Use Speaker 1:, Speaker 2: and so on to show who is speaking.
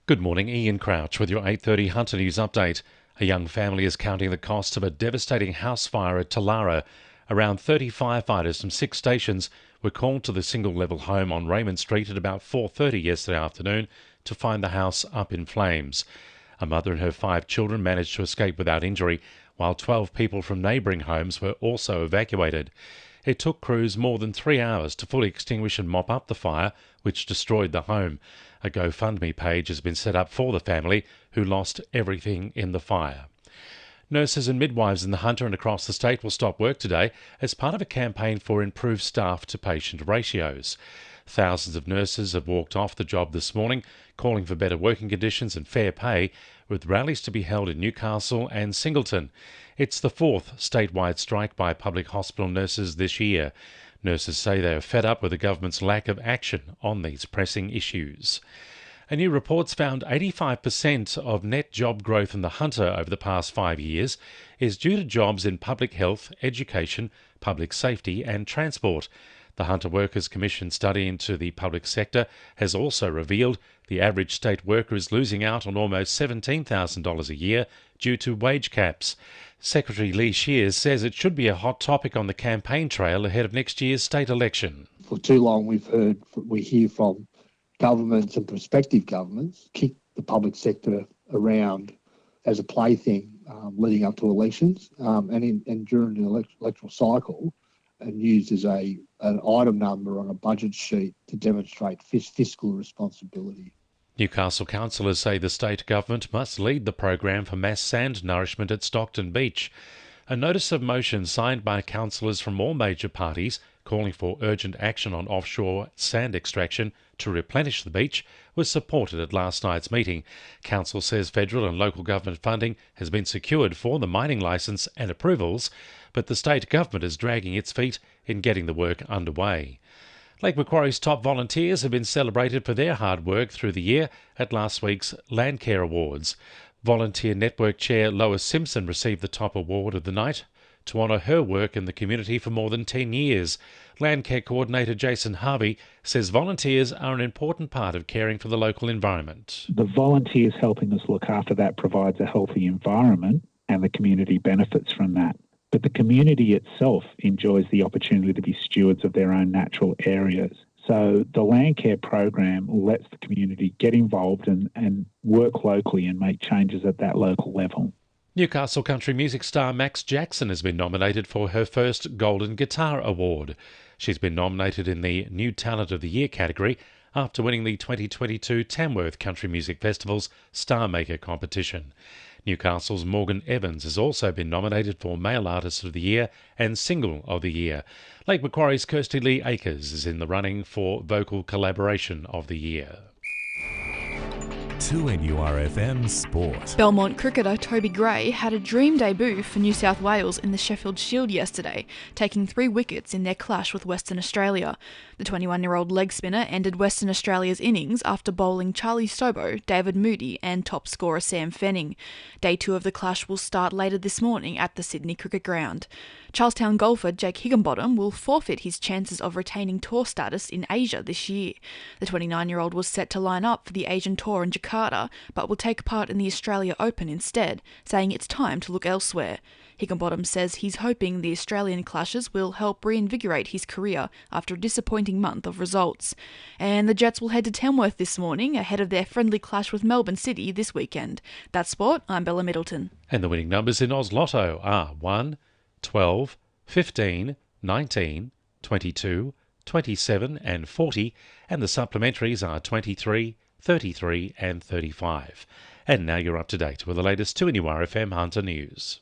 Speaker 1: Good morning, Ian Crouch with your 8:30 Hunter News update. A young family is counting the cost of a devastating house fire at Talara. Around 30 firefighters from 6 stations were called to the single-level home on Raymond Street at about 4:30 yesterday afternoon to find the house up in flames. A mother and her 5 children managed to escape without injury, while 12 people from neighbouring homes were also evacuated. It took crews more than 3 hours to fully extinguish and mop up the fire, which destroyed the home. A GoFundMe page has been set up for the family, who lost everything in the fire. Nurses and midwives in the Hunter and across the state will stop work today as part of a campaign for improved staff-to-patient ratios. Thousands of nurses have walked off the job this morning, calling for better working conditions and fair pay, with rallies to be held in Newcastle and Singleton. It's the 4th statewide strike by public hospital nurses this year. Nurses say they are fed up with the government's lack of action on these pressing issues. A new report's found 85% of net job growth in the Hunter over the past 5 years is due to jobs in public health, education, public safety and transport. The Hunter Workers Commission study into the public sector has also revealed the average state worker is losing out on almost $17,000 a year due to wage caps. Secretary Lee Shears says it should be a hot topic on the campaign trail ahead of next year's state election.
Speaker 2: For too long we hear from governments and prospective governments kick the public sector around as a plaything leading up to elections and during the electoral cycle, and used as an item number on a budget sheet to demonstrate fiscal responsibility.
Speaker 1: Newcastle councillors say the state government must lead the program for mass sand nourishment at Stockton Beach. A notice of motion signed by councillors from all major parties calling for urgent action on offshore sand extraction to replenish the beach was supported at last night's meeting. Council says federal and local government funding has been secured for the mining licence and approvals, but the state government is dragging its feet in getting the work underway. Lake Macquarie's top volunteers have been celebrated for their hard work through the year at last week's Landcare Awards. Volunteer Network Chair Lois Simpson received the top award of the night to honour her work in the community for more than 10 years. Landcare Coordinator Jason Harvey says volunteers are an important part of caring for the local environment.
Speaker 3: The volunteers helping us look after that provides a healthy environment and the community benefits from that. But the community itself enjoys the opportunity to be stewards of their own natural areas. So the Landcare program lets the community get involved and work locally and make changes at that local level.
Speaker 1: Newcastle country music star Max Jackson has been nominated for her first Golden Guitar Award. She's been nominated in the New Talent of the Year category after winning the 2022 Tamworth Country Music Festival's Star Maker competition. Newcastle's Morgan Evans has also been nominated for Male Artist of the Year and Single of the Year. Lake Macquarie's Kirsty Lee Akers is in the running for Vocal Collaboration of the Year.
Speaker 4: 2NURFM Sport.
Speaker 5: Belmont cricketer Toby Gray had a dream debut for New South Wales in the Sheffield Shield yesterday, taking 3 wickets in their clash with Western Australia. The 21-year-old leg spinner ended Western Australia's innings after bowling Charlie Stobo, David Moody and top scorer Sam Fenning. Day 2 of the clash will start later this morning at the Sydney Cricket Ground. Charlestown golfer Jake Higginbottom will forfeit his chances of retaining tour status in Asia this year. The 29-year-old was set to line up for the Asian Tour in Jakarta, but will take part in the Australia Open instead, saying it's time to look elsewhere. Higginbottom says he's hoping the Australian clashes will help reinvigorate his career after a disappointing month of results. And the Jets will head to Tamworth this morning ahead of their friendly clash with Melbourne City this weekend. That's sport. I'm Bella Middleton.
Speaker 1: And the winning numbers in Oz Lotto are 1, 12, 15, 19, 22, 27 and 40, and the supplementaries are 23, 33 and 35. And now you're up to date with the latest 2NURFM Hunter News.